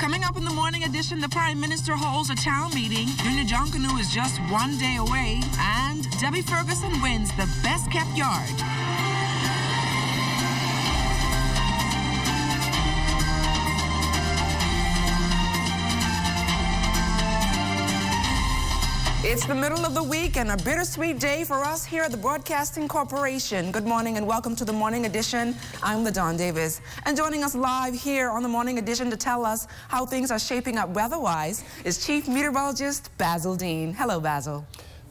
Coming up in the morning edition, the Prime Minister holds a town meeting. Junior Jonkanu is just 1 day away. And Debbie Ferguson wins the best kept yard. It's the middle of the week and a bittersweet day for us here at the Broadcasting Corporation. Good morning and welcome to the Morning Edition. I'm LaDawn Davis. And joining us live here on the Morning Edition to tell us how things are shaping up weather-wise is Chief Meteorologist Basil Dean. Hello, Basil.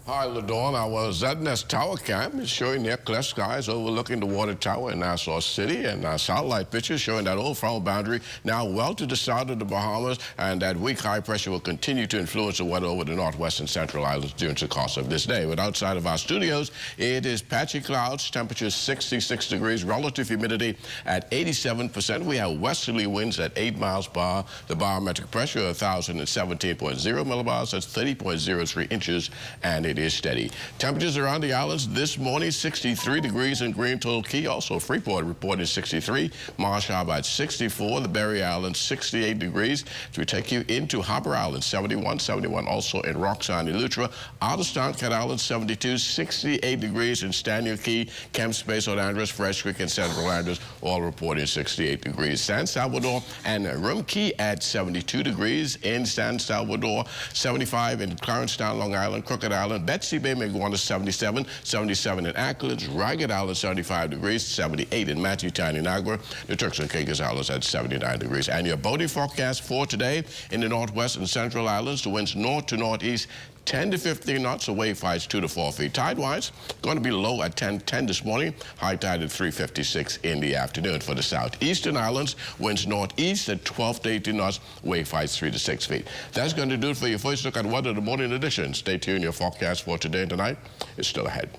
Hi, LaDawn. Our ZNS Tower Cam is showing near clear skies overlooking the water tower in Nassau City, and satellite pictures showing that old frontal boundary now well to the south of the Bahamas, and that weak high pressure will continue to influence the weather over the northwest and central islands during the course of this day. But outside of our studios, it is patchy clouds, temperatures 66 degrees, relative humidity at 87%. We have westerly winds at 8 miles per hour. The barometric pressure 1,017.0 millibars, that's 30.03 inches, and it is steady. Temperatures around the islands this morning, 63 degrees in Green Toll Key. Also, Freeport reported 63. Marsh Harbor at 64. The Berry Islands, 68 degrees. As we take you into Harbour Island, 71. 71 also in Roxanne and Eleuthera. Outer Cat Island, 72. 68 degrees in Staniel Key, Kemps Bay, St. Andrews, Fresh Creek, and Central Andrews, all reporting 68 degrees. San Salvador and Rum Key at 72 degrees in San Salvador. 75 in Clarence Town, Long Island, Crooked Island. Betsy Bay may go on to 77, 77 in Acklins, Ragged Island 75 degrees, 78 in Matthew Town in Niagara, the Turks and Caicos Islands at 79 degrees. And your boating forecast for today in the northwest and central islands, the winds north to northeast 10 to 15 knots, the wave heights 2 to 4 feet. Tide-wise, going to be low at 10:10 this morning, high tide at 3:56 in the afternoon. For the southeastern islands, winds northeast at 12 to 18 knots, wave heights 3 to 6 feet. That's going to do it for your first look at weather, the morning edition. Stay tuned, your forecast for today and tonight is still ahead.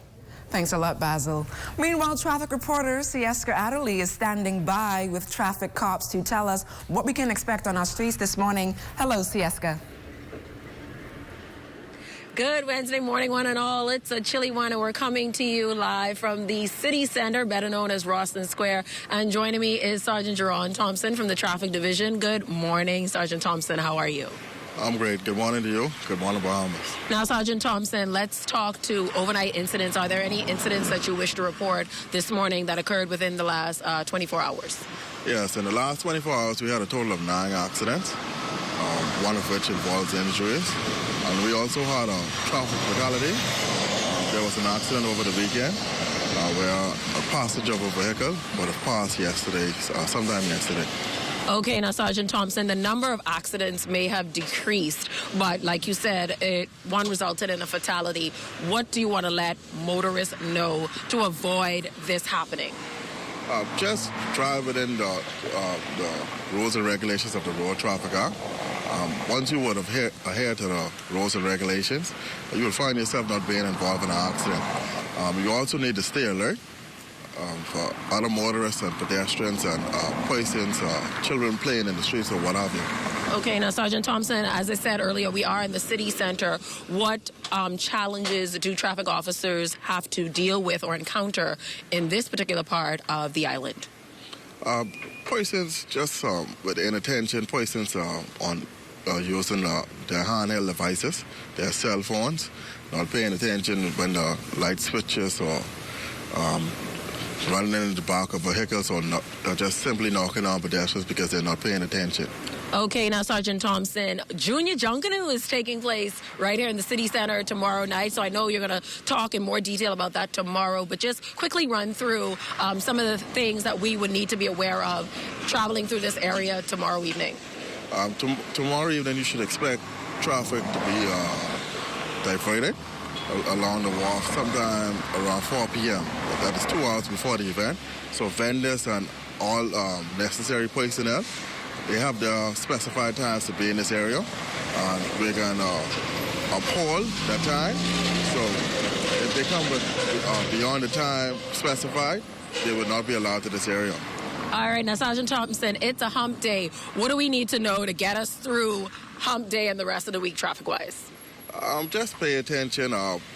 Thanks a lot, Basil. Meanwhile, traffic reporter Sieska Adderley is standing by with traffic cops to tell us what we can expect on our streets this morning. Hello, Sieska. Good Wednesday morning, one and all. It's a chilly one, and we're coming to you live from the city center, better known as Rosslyn Square. And joining me is Sergeant Jerron Thompson from the Traffic Division. Good morning, Sergeant Thompson. How are you? I'm great. Good morning to you. Good morning, Bahamas. Now, Sergeant Thompson, let's talk to overnight incidents. Are there any incidents that you wish to report this morning that occurred within the last 24 hours? Yes, in the last 24 hours, we had a total of 9 accidents, one of which involves injuries. And we also had a traffic fatality. There was an accident over the weekend where a passenger of a vehicle would have passed yesterday, sometime yesterday. Okay, now, Sergeant Thompson, the number of accidents may have decreased, but like you said, one resulted in a fatality. What do you want to let motorists know to avoid this happening? Just drive within the rules and regulations of the Road Traffic Act. Once you would adhere to the rules and regulations, you will find yourself not being involved in an accident. You also need to stay alert for other motorists and pedestrians and persons, children playing in the streets or what have you. Okay, now, Sergeant Thompson, as I said earlier, we are in the city center. What challenges do traffic officers have to deal with or encounter in this particular part of the island? Persons just with inattention, persons on using their handheld devices, their cell phones, not paying attention when the light switches or running in the back of vehicles or just simply knocking on pedestrians because they're not paying attention. Okay, now, Sergeant Thompson, Junior Jonkanu is taking place right here in the city center tomorrow night, so I know you're going to talk in more detail about that tomorrow, but just quickly run through some of the things that we would need to be aware of traveling through this area tomorrow evening. Tomorrow evening, you should expect traffic to be diverted along the wharf sometime around 4 p.m. That is 2 hours before the event. So vendors and all necessary personnel, they have their specified times to be in this area. And we're going to uphold that time. So if they come with beyond the time specified, they will not be allowed to this area. All right, now, Sergeant Thompson, it's a hump day. What do we need to know to get us through hump day and the rest of the week traffic-wise? Just pay attention,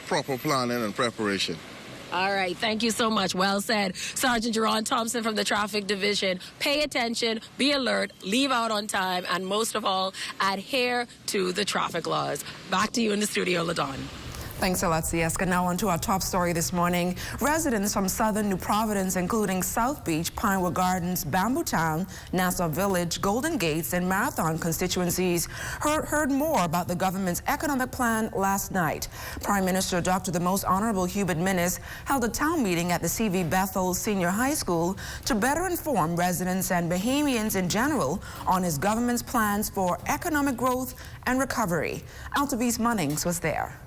proper planning and preparation. All right, thank you so much. Well said. Sergeant Jerron Thompson from the Traffic Division. Pay attention, be alert, leave out on time, and most of all, adhere to the traffic laws. Back to you in the studio, LaDon. Thanks a lot, Sieska. Now on to our top story this morning. Residents from southern New Providence, including South Beach, Pinewood Gardens, Bamboo Town, Nassau Village, Golden Gates, and Marathon constituencies heard more about the government's economic plan last night. Prime Minister Dr. the Most Honorable Hubert Minnis held a town meeting at the C.V. Bethel Senior High School to better inform residents and Bahamians in general on his government's plans for economic growth and recovery. Altavis Munnings was there.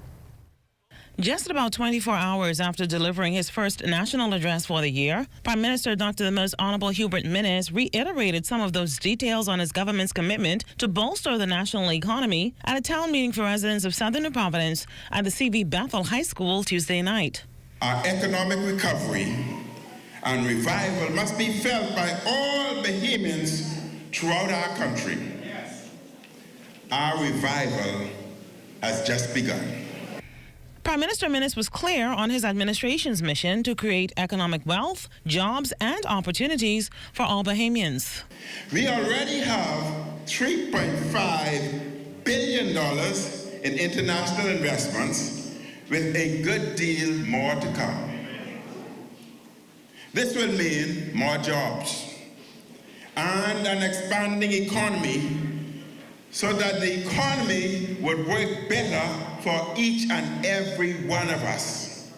Just about 24 hours after delivering his first national address for the year, Prime Minister Dr. the Most Honorable Hubert Minnis reiterated some of those details on his government's commitment to bolster the national economy at a town meeting for residents of Southern New Providence at the C.V. Bethel High School Tuesday night. Our economic recovery and revival must be felt by all Bahamians throughout our country. Our revival has just begun. Prime Minister Minnis was clear on his administration's mission to create economic wealth, jobs, and opportunities for all Bahamians. We already have $3.5 billion in international investments, with a good deal more to come. This will mean more jobs and an expanding economy, so that the economy would work better for each and every one of us.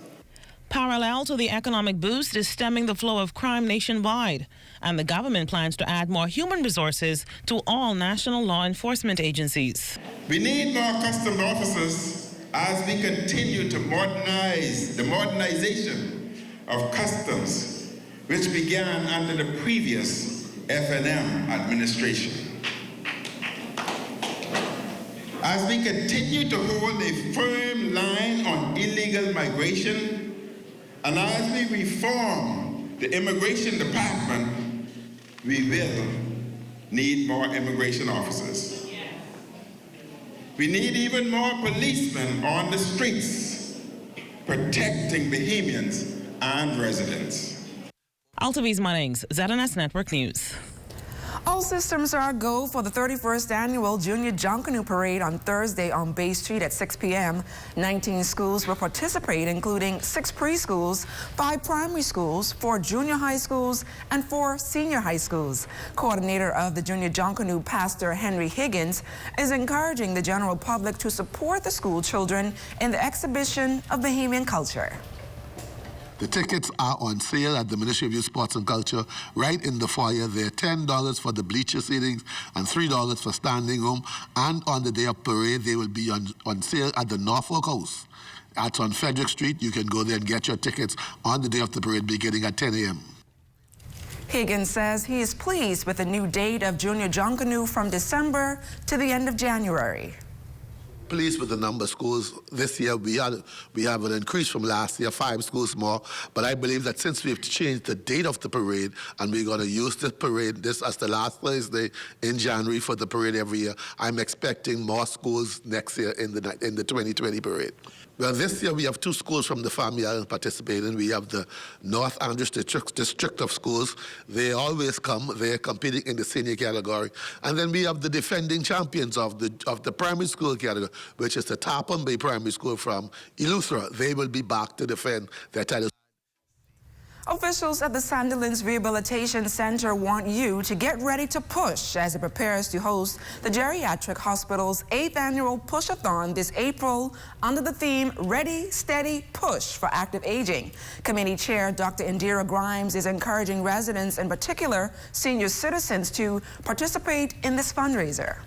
Parallel to the economic boost is stemming the flow of crime nationwide, and the government plans to add more human resources to all national law enforcement agencies. We need more customs officers as we continue to modernize the modernization of customs, which began under the previous F&M administration. As we continue to hold a firm line on illegal migration, and as we reform the immigration department, we will need more immigration officers. We need even more policemen on the streets protecting Bahamians and residents. Altavis Munnings, ZNS Network News. All systems are go for the 31st annual Junior Junkanoo Parade on Thursday on Bay Street at 6 p.m. 19 schools will participate, including 6 preschools, 5 primary schools, 4 junior high schools, and 4 senior high schools. Coordinator of the Junior Junkanoo, Pastor Henry Higgins, is encouraging the general public to support the school children in the exhibition of Bahamian culture. The tickets are on sale at the Ministry of Youth, Sports and Culture right in the foyer. They're $10 for the bleacher seatings and $3 for standing room. And on the day of parade, they will be on sale at the Norfolk House. That's on Frederick Street. You can go there and get your tickets on the day of the parade beginning at 10 a.m. Higgins says he is pleased with the new date of Junior Junkanoo from December to the end of January. Pleased with the number of schools. This year we have an increase from last year, 5 schools more. But I believe that since we've changed the date of the parade and we're going to use this parade as the last Thursday in January for the parade every year, I'm expecting more schools next year in the 2020 parade. Well, this year we have 2 schools from the Family Island participating. We have the North Andros District of Schools. They always come. They're competing in the senior category. And then we have the defending champions of the primary school category, which is the Tarpon Bay Primary School from Eleuthera. They will be back to defend their title. Officials at the Sandilands Rehabilitation Center want you to get ready to push as it prepares to host the Geriatric Hospital's 8th annual Push-a-thon this April under the theme Ready, Steady, Push for Active Aging. Committee Chair Dr. Indira Grimes is encouraging residents, in particular senior citizens, to participate in this fundraiser.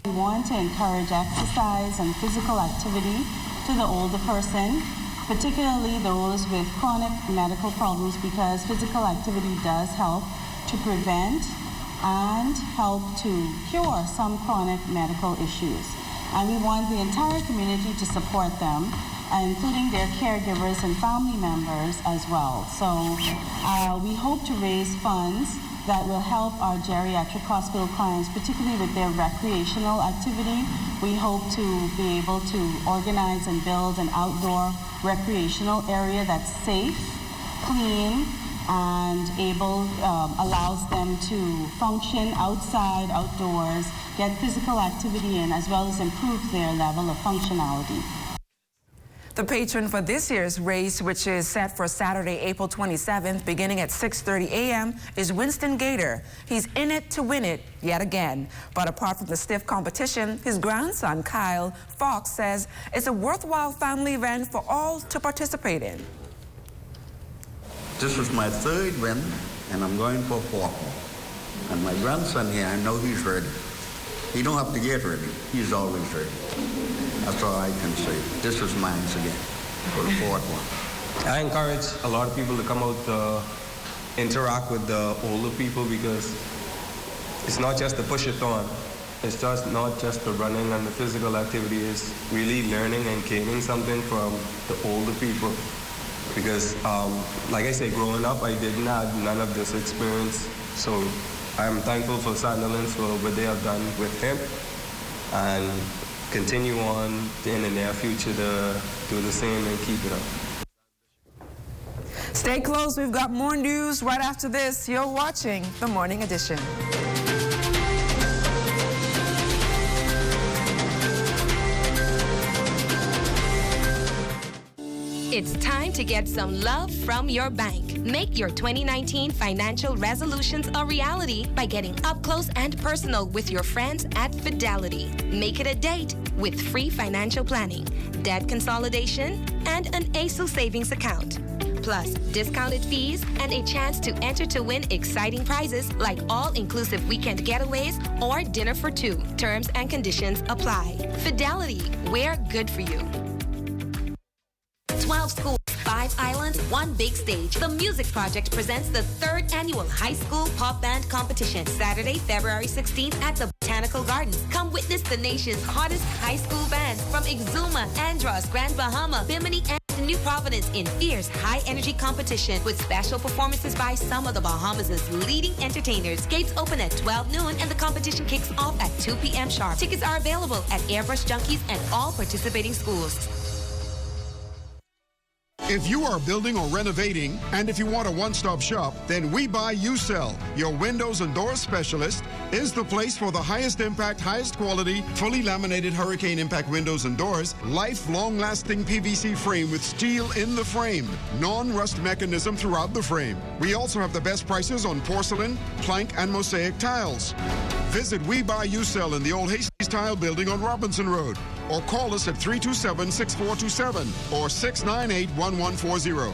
We want to encourage exercise and physical activity to the older person, particularly those with chronic medical problems, because physical activity does help to prevent and help to cure some chronic medical issues. And we want the entire community to support them, including their caregivers and family members as well. So we hope to raise funds that will help our geriatric hospital clients, particularly with their recreational activity. We hope to be able to organize and build an outdoor recreational area that's safe, clean, and allows them to function outside, outdoors, get physical activity in, as well as improve their level of functionality. The patron for this year's race, which is set for Saturday, April 27th, beginning at 6:30 a.m., is Winston Gator. He's in it to win it yet again. But apart from the stiff competition, his grandson, Kyle Fox, says it's a worthwhile family event for all to participate in. This is my third win, and I'm going for a fourth one. And my grandson here, I know he's ready. He don't have to get ready. He's always ready. That's all I can say. This is mine again for the fourth one. I encourage a lot of people to come out to interact with the older people, because it's not just the push-a-thon. It's just not just the running and the physical activity. It's really learning and gaining something from the older people. Because, like I say, growing up, I didn't have none of this experience. So I'm thankful for Sandilands for what they have done with him, and continue on in the near future to do the same and keep it up. Stay close. We've got more news right after this. You're watching The Morning Edition. It's time to get some love from your bank. Make your 2019 financial resolutions a reality by getting up close and personal with your friends at Fidelity. Make it a date with free financial planning, debt consolidation, and an ASU savings account. Plus, discounted fees and a chance to enter to win exciting prizes like all-inclusive weekend getaways or dinner for two. Terms and conditions apply. Fidelity, we're good for you. 12 schools, 5 islands, 1 big stage. The Music Project presents the 3rd annual High School Pop Band Competition, Saturday, February 16th at the Botanical Gardens. Come witness the nation's hottest high school bands from Exuma, Andros, Grand Bahama, Bimini, and New Providence in fierce, high-energy competition with special performances by some of the Bahamas' leading entertainers. Gates open at 12 noon and the competition kicks off at 2 p.m. sharp. Tickets are available at Airbrush Junkies and all participating schools. If you are building or renovating, and if you want a one-stop shop, then We Buy You Sell, your windows and doors specialist, is the place for the highest impact, highest quality, fully laminated hurricane impact windows and doors, lifelong lasting PVC frame with steel in the frame, non-rust mechanism throughout the frame. We also have the best prices on porcelain, plank, and mosaic tiles. Visit We Buy You Sell in the old Hastings Tile Building on Robinson Road, or call us at 327-6427 or 698-1140.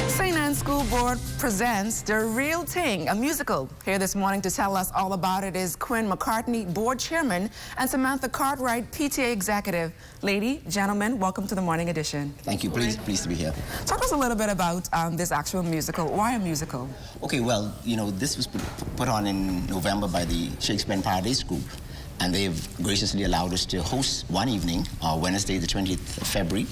St. Anne's School Board presents The Real Thing, a musical. Here this morning to tell us all about it is Quinn McCartney, Board Chairman, and Samantha Cartwright, PTA Executive. Lady, gentlemen, welcome to the Morning Edition. Thank you. Pleased to be here. Talk to us a little bit about this actual musical. Why a musical? Okay, well, this was put on in November by the Shakespeare in Paradise Group, and they've graciously allowed us to host one evening, Wednesday, the 20th of February,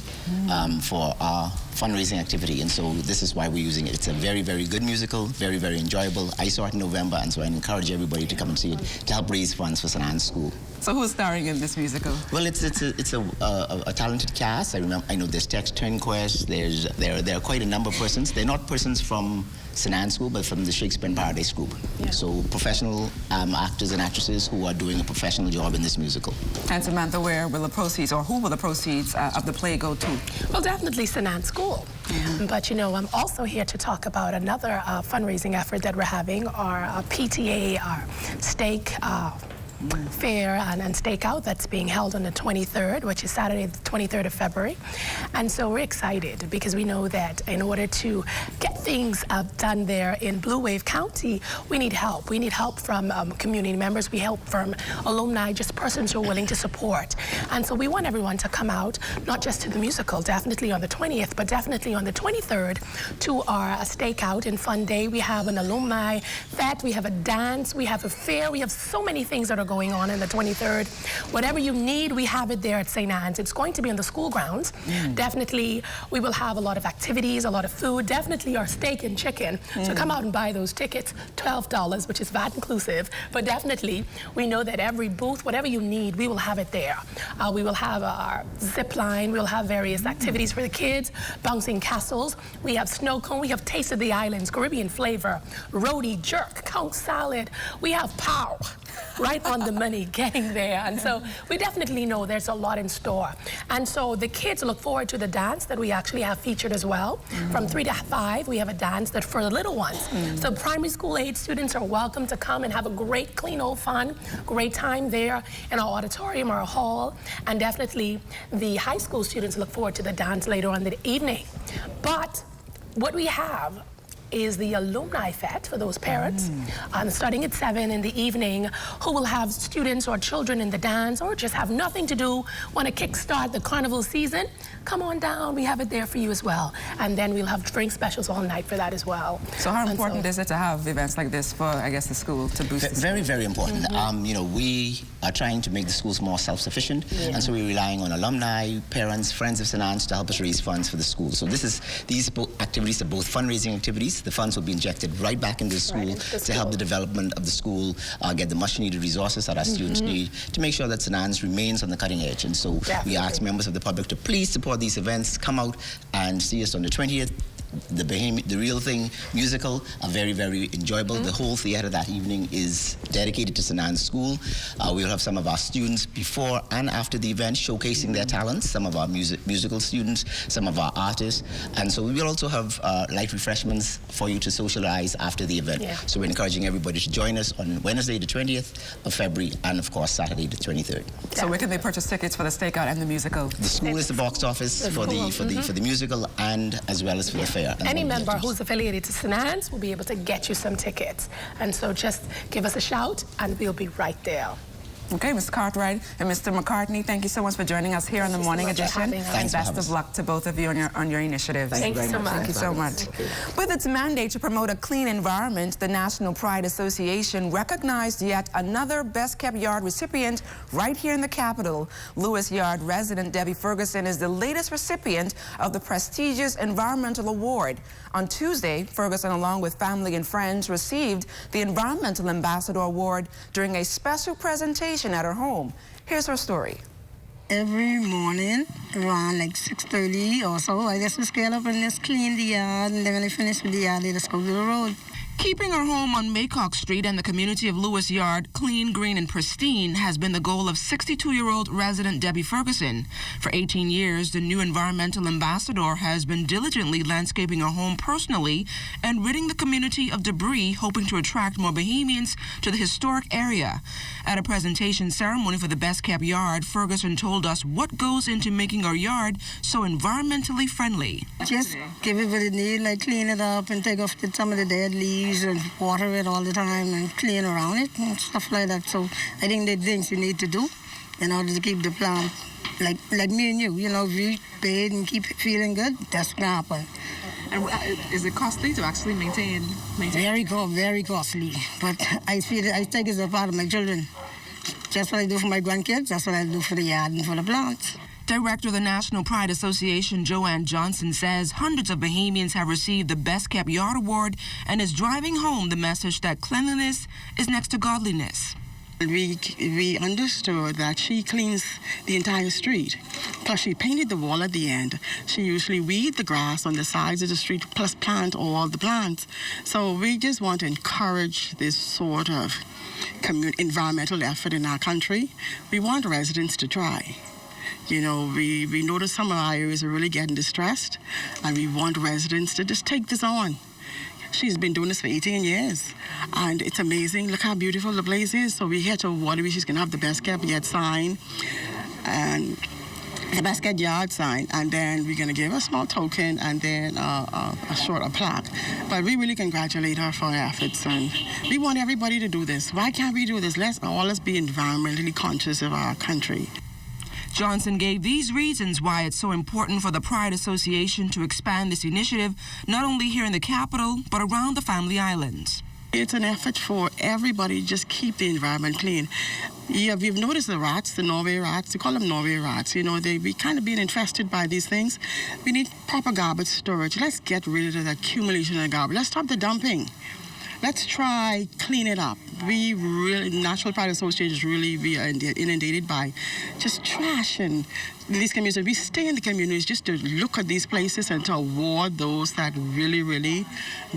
for our fundraising activity, and so this is why we're using it. It's a very, very good musical, very, very enjoyable. I saw it in November, and so I encourage everybody to come and see it to help raise funds for St. Anne's School. So who's starring in this musical? Well, it's a talented cast. I know there's Tex Turnquest. There are quite a number of persons. They're not persons from St. Anne's School, but from the Shakespeare in Paradise Group. Yeah. So professional actors and actresses who are doing a professional job in this musical. And Samantha, where will the proceeds, or who will the proceeds of the play go to? Well, definitely St. Anne's School. Yeah. But I'm also here to talk about another fundraising effort that we're having, our PTA, our steak fair and stakeout that's being held on the 23rd, which is Saturday, the 23rd of February. And so we're excited because we know that in order to get things done there in Blue Wave County, we need help. We need help from community members. We help from alumni, just persons who are willing to support. And so we want everyone to come out, not just to the musical, definitely on the 20th, but definitely on the 23rd to our stakeout and fun day. We have an alumni fete, we have a dance, we have a fair, we have so many things that are going going on the 23rd. Whatever you need, we have it there at St. Anne's. It's going to be in the school grounds. Definitely, we will have a lot of activities, a lot of food, definitely our steak and chicken. So come out and buy those tickets, $12, which is VAT inclusive. But definitely, we know that every booth, whatever you need, we will have it there. We will have our zip line, we'll have various activities for the kids, bouncing castles. We have snow cone, we have Taste of the Islands, Caribbean flavor, roti, jerk, count salad. We have pow, right on the money getting there. And so we definitely know there's a lot in store. And so the kids look forward to the dance that we actually have featured as well. From 3 to 5, we have a dance that for the little ones. So primary school age students are welcome to come and have a great, clean, old fun, great time there in our auditorium, our hall. And definitely the high school students look forward to the dance later on in the evening. But what we have is the Alumni Fete for those parents, starting at 7 in the evening, who will have students or children in the dance or just have nothing to do, want to kickstart the carnival season. Come on down, we have it there for you as well. And then we'll have drink specials all night for that as well. So how important is it to have events like this for, I guess, the school to boost the Very, very important. You know, we are trying to make the schools more self-sufficient, and so we're relying on alumni, parents, friends of St. Anne's to help us raise funds for the school. So these activities are both fundraising activities. The funds will be injected right back into the school to help the development of the school, get the much-needed resources that our students need to make sure that St. Anne's remains on the cutting edge. And so we ask members of the public to please support these events. Come out and see us on the 20th. The Real Thing musical are very, very enjoyable. The whole theater that evening is dedicated to St. Anne's School. We'll have some of our students before and after the event showcasing their talents, some of our musical students, some of our artists. And so we will also have light refreshments for you to socialize after the event. So we're encouraging everybody to join us on Wednesday, the 20th of February, and of course, Saturday, the 23rd. So where can they purchase tickets for the stakeout and the musical? The school is the box office for the musical and as well as for the fair. Any member who's affiliated to St. Anne's will be able to get you some tickets. And so just give us a shout and we'll be right there. Okay, Ms. Cartwright and Mr. McCartney, thank you so much for joining us here on the Morning Edition. And best of luck to both of you on your initiatives. Thank you so much. Thank you so much. With its mandate to promote a clean environment, the National Pride Association recognized yet another Best Kept Yard recipient right here in the capital. Lewis Yard resident Debbie Ferguson is the latest recipient of the prestigious Environmental Award. On Tuesday, Ferguson, along with family and friends, received the Environmental Ambassador Award during a special presentation at her home. Here's her story. Every morning, around like 6:30 or so, I just scale up and just clean the yard, and then when I finish with the yard, I just go to the road. Keeping her home on Maycock Street and the community of Lewis Yard clean, green, and pristine has been the goal of 62-year-old resident Debbie Ferguson. For 18 years, the new environmental ambassador has been diligently landscaping her home personally and ridding the community of debris, hoping to attract more Bahamians to the historic area. At a presentation ceremony for the Best Kept Yard, Ferguson told us what goes into making our yard so environmentally friendly. Just give it what it needs, like clean it up and take off some of the dead leaves and water it all the time and clean around it and stuff like that. So I think the things you need to do in order to keep the plant like me and you know, if you bathe and keep feeling good, that's gonna happen. And is it costly to actually maintain? Very costly. But I take it as a part of my children. Just what I do for my grandkids, that's what I do for the yard and for the plants. Director of the National Pride Association, Joanne Johnson, says hundreds of Bahamians have received the Best Kept Yard Award and is driving home the message that cleanliness is next to godliness. We understood that she cleans the entire street. Plus, she painted the wall at the end. She usually weed the grass on the sides of the street, plus plant all the plants. So we just want to encourage this sort of environmental effort in our country. We want residents to try. You know, we notice some of our areas are really getting distressed, and we want residents to just take this on. She's been doing this for 18 years, and it's amazing. Look how beautiful the place is. So we're here to award her. She's going to have the Best Kept Yard sign, and the Best Kept Yard sign, and then we're going to give her a small token, and then a plaque. But we really congratulate her for her efforts, and we want everybody to do this. Why can't we do this? Let's all be environmentally conscious of our country. Johnson gave these reasons why it's so important for the Pride Association to expand this initiative, not only here in the capital, but around the Family Islands. It's an effort for everybody to just keep the environment clean. Yeah, we've noticed the rats, the Norway rats, they call them Norway rats. You know, we kind of being infested by these things. We need proper garbage storage. Let's get rid of the accumulation of garbage. Let's stop the dumping. Let's try clean it up. We really, National Pride Association is really inundated by just trash and these communities. We stay in the communities just to look at these places and to award those that really, really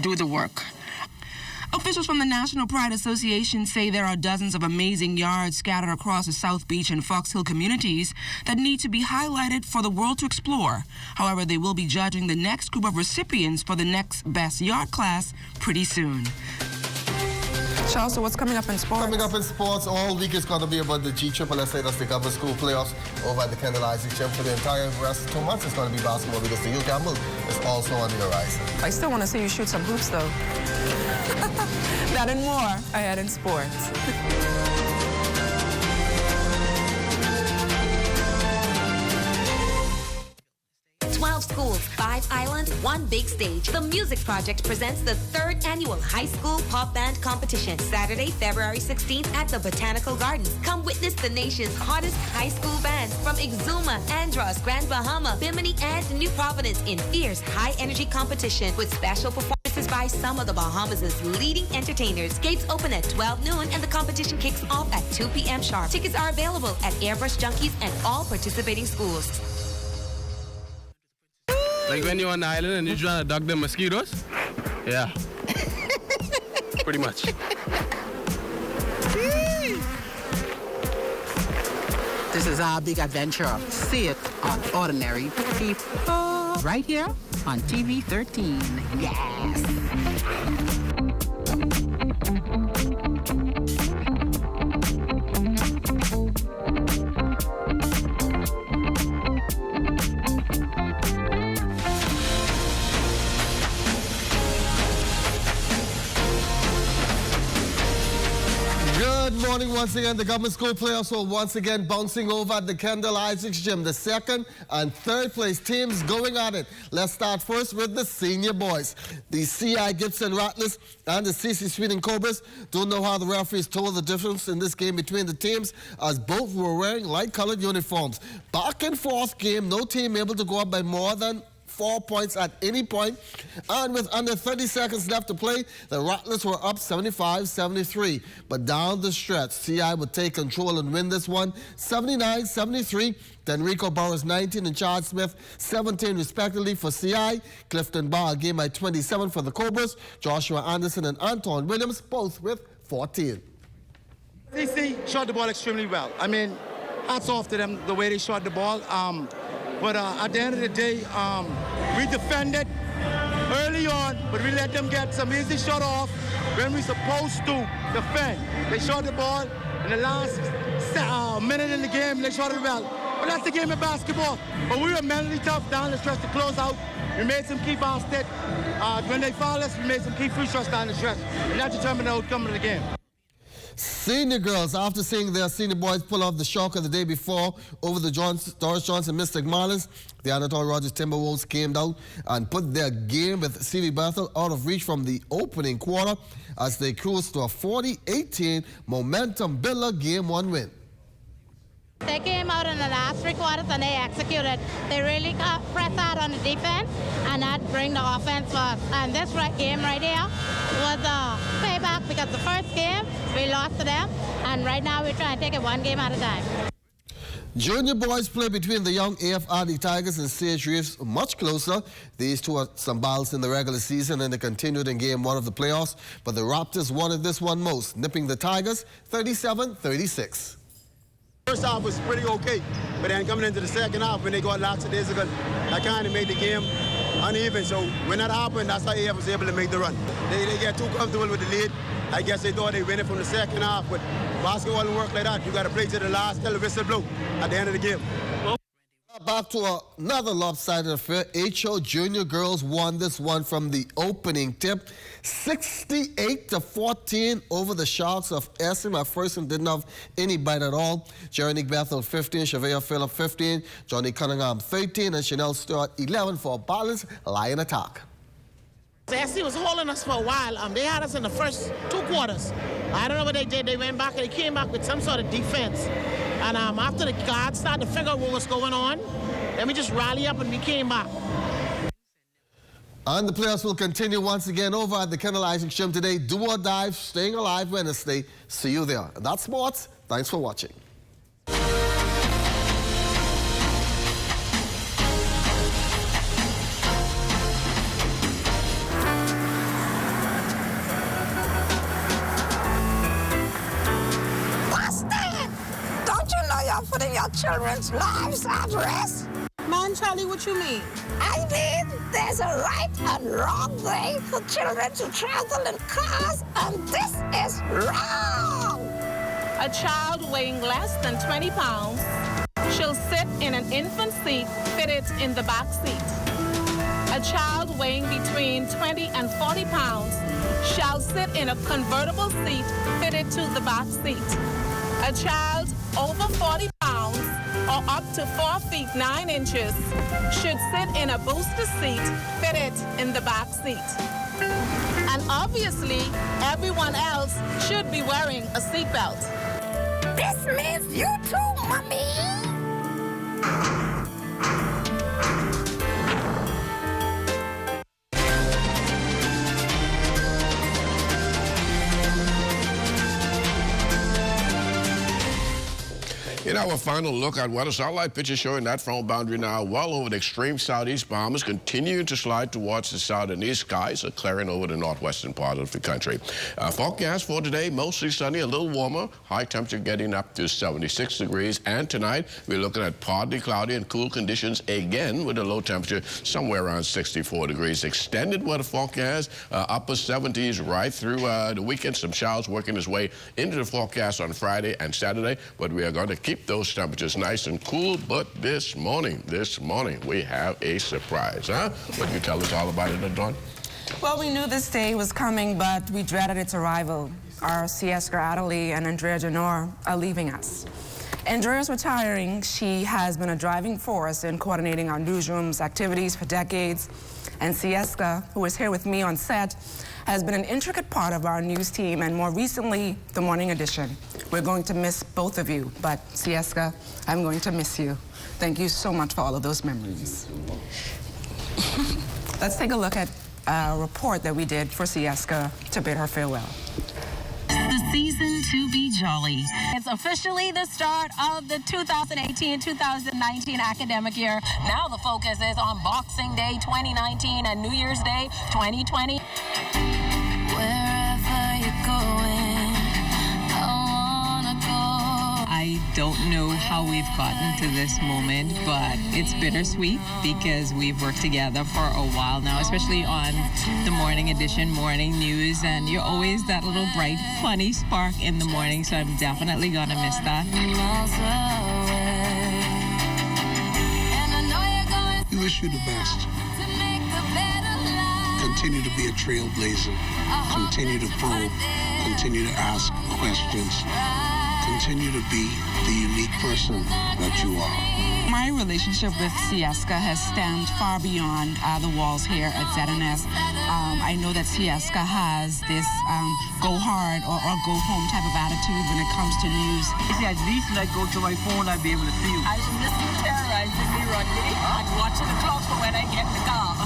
do the work. Officials from the National Pride Association say there are dozens of amazing yards scattered across the South Beach and Fox Hill communities that need to be highlighted for the world to explore. However, they will be judging the next group of recipients for the next Best Yard class pretty soon. Charles, so what's coming up in sports? Coming up in sports all week is going to be about the GSSSA, that's the Government School Playoffs over at the Kendall Isaac Gym. For the entire rest of 2 months, it's going to be basketball because the Hugh Campbell is also on the horizon. I still want to see you shoot some hoops, though. That and more ahead in sports. 12 schools, 5 islands, 1 big stage. The Music Project presents the 3rd annual High School Pop Band Competition, Saturday, February 16th at the Botanical Gardens. Come witness the nation's hottest high school bands from Exuma, Andros, Grand Bahama, Bimini, and New Providence in fierce, high-energy competition with special performances by some of the Bahamas' leading entertainers. Gates open at 12 noon and the competition kicks off at 2 p.m. sharp. Tickets are available at Airbrush Junkies and all participating schools. Like when you're on the island and you're trying to duck the mosquitoes? Yeah. Pretty much. This is our big adventure. See it on Ordinary People right here on TV 13. Yes. Good morning once again. The government school playoffs will once again bouncing over at the Kendall Isaacs Gym. The 2nd and 3rd place teams going at it. Let's start first with the senior boys. The C.I. Gibson Rattlers and the C.C. Sweden Cobras. Don't know how the referees told the difference in this game between the teams as both were wearing light-colored uniforms. Back and forth game, no team able to go up by more than 4 points at any point, and with under 30 seconds left to play, the Rattlers were up 75-73. But down the stretch, CI would take control and win this one 79-73. Then Rico Burrows 19 and Chad Smith 17 respectively for CI. Clifton Barr game by 27 for the Cobras. Joshua Anderson and Anton Williams both with 14. CC shot the ball extremely well. I mean, hats off to them, the way they shot the ball. But at the end of the day, we defended early on, but we let them get some easy shot off when we're supposed to defend. They shot the ball in the last minute in the game, they shot it well. But that's the game of basketball. But we were mentally tough down the stretch to close out. We made some key baskets. When they fouled us, we made some key free shots down the stretch. And that determined the outcome of the game. Senior girls, after seeing their senior boys pull off the shocker the day before over the Doris Johnson Mystic Marlins, the Anatole Rogers Timberwolves came out and put their game with C.V. Bethel out of reach from the opening quarter as they cruised to a 40-18 momentum builder Game 1 win. They came out in the last 3 quarters and they executed. They really pressed hard on the defense and that bring the offense for us. And this game right here was a payback because the first game we lost to them and right now we're trying to take it 1 game at a time. Junior boys play between the young AFRD Tigers and Sage Reefs much closer. These two are some battles in the regular season and they continued in Game 1 of the playoffs. But the Raptors wanted this one most, nipping the Tigers 37-36. First half was pretty okay, but then coming into the second half, when they got lackadaisical, that kind of made the game uneven. So when that happened, that's how AF was able to make the run. They get too comfortable with the lead. I guess they thought they win it from the second half, but basketball don't work like that. You got to play to the last till the whistle blow at the end of the game. Back to another lopsided affair. HO Junior girls won this one from the opening tip. 68-14 over the Sharks of SM. At first and didn't have any bite at all. Jeremy Bethel 15, Shavea Phillip 15, Johnny Cunningham 13, and Chanel Stewart 11 for a balanced Lion attack. SC was holding us for a while. They had us in the first 2 quarters. I don't know what they did. They went back and they came back with some sort of defense. And after the guards started to figure out what was going on, then we just rally up and we came back. And the playoffs will continue once again over at the Kendall Isaac Gym today. Do or die, staying alive Wednesday. See you there. And that's sports. Thanks for watching. Putting your children's lives at risk? Man, Charlie, what you mean? I mean, there's a right and wrong way for children to travel in cars, and this is wrong. A child weighing less than 20 pounds shall sit in an infant seat fitted in the back seat. A child weighing between 20 and 40 pounds shall sit in a convertible seat fitted to the back seat. A child over 40 pounds or up to 4 feet 9 inches should sit in a booster seat fitted in the back seat. And obviously, everyone else should be wearing a seatbelt. This means you too, Mommy. In our final look at weather, satellite pictures showing that front boundary now well over the extreme southeast Bahamas, continuing to slide towards the south and east. Skies are clearing over the northwestern part of the country. Forecast for today, mostly sunny, a little warmer, high temperature getting up to 76 degrees. And tonight, we're looking at partly cloudy and cool conditions again with a low temperature somewhere around 64 degrees. Extended weather forecast, upper 70s right through the weekend. Some showers working its way into the forecast on Friday and Saturday, but we are going to keep those temperatures nice and cool. But this morning, we have a surprise, huh? What can you tell us all about it, Dawn? Well, we knew this day was coming, but we dreaded its arrival. Our Sieska Adderley and Andrea Janor are leaving us. Andrea's retiring. She has been a driving force in coordinating our newsroom's activities for decades. And Sieska, who is here with me on set, has been an intricate part of our news team and more recently, the Morning Edition. We're going to miss both of you, but Sieska, I'm going to miss you. Thank you so much for all of those memories. Let's take a look at a report that we did for Sieska to bid her farewell. The season to be jolly. It's officially the start of the 2018-2019 academic year. Now the focus is on Boxing Day 2019 and New Year's Day 2020. Wherever you're going, I wanna go. I don't know how we've gotten to this moment, but it's bittersweet because we've worked together for a while now, especially on the Morning Edition, morning news, and you're always that little bright, funny spark in the morning, so I'm definitely gonna miss that. We wish you the best. Continue to be a trailblazer. Continue to probe. Continue to ask questions. Continue to be the unique person that you are. My relationship with Sieska has stemmed far beyond the walls here at ZNS. I know that Sieska has this go hard or go home type of attitude when it comes to news. At least when I go to my phone, I'll be able to see you. I will listen to terrorizing me, Rodney, and watching the clock for when I get in the car.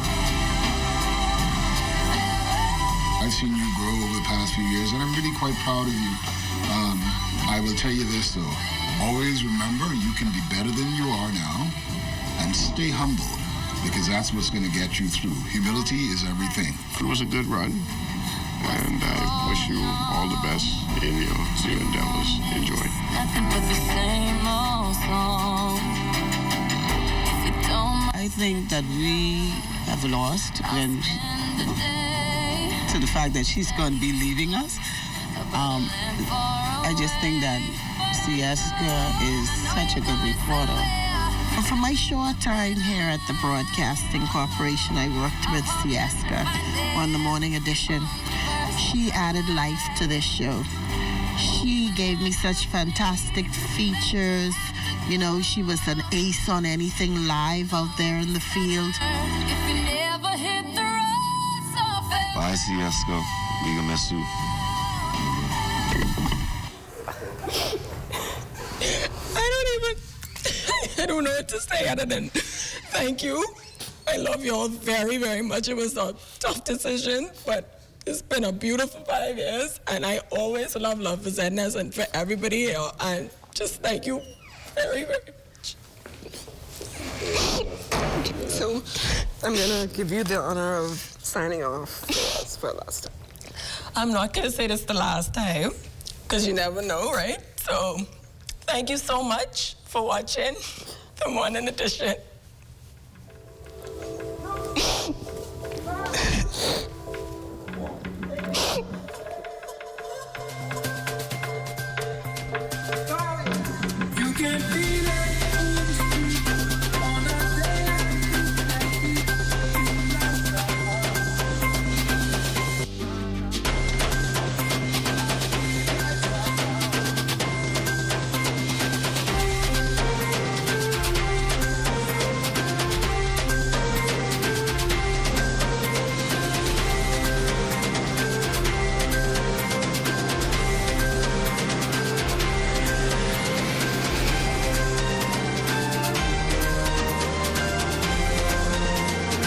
I've seen you grow over the past few years, and I'm really quite proud of you. I will tell you this, though. Always remember, you can be better than you are now, and stay humble, because that's what's going to get you through. Humility is everything. It was a good run, and I wish you all the best in your new endeavors. Enjoy. Nothing but the same old song. If you don't I think that we have lost when to the fact that she's going to be leaving us. I just think that Sieska is such a good reporter. But for my short time here at the Broadcasting Corporation, I worked with Sieska on the Morning Edition. She added life to this show. She gave me such fantastic features. You know, she was an ace on anything live out there in the field. if you never hit the road surface. Bye, Siesco. We gonna miss you. I don't know what to say other than thank you. I love you all very, very much. It was a tough decision, but it's been a beautiful 5 years, and I always love for ZNS and for everybody here, and just thank you very, very much. So I'm gonna give you the honor of signing off for us for last time. I'm not gonna say this the last time, because you never know, right? So thank you so much for watching The Morning Edition.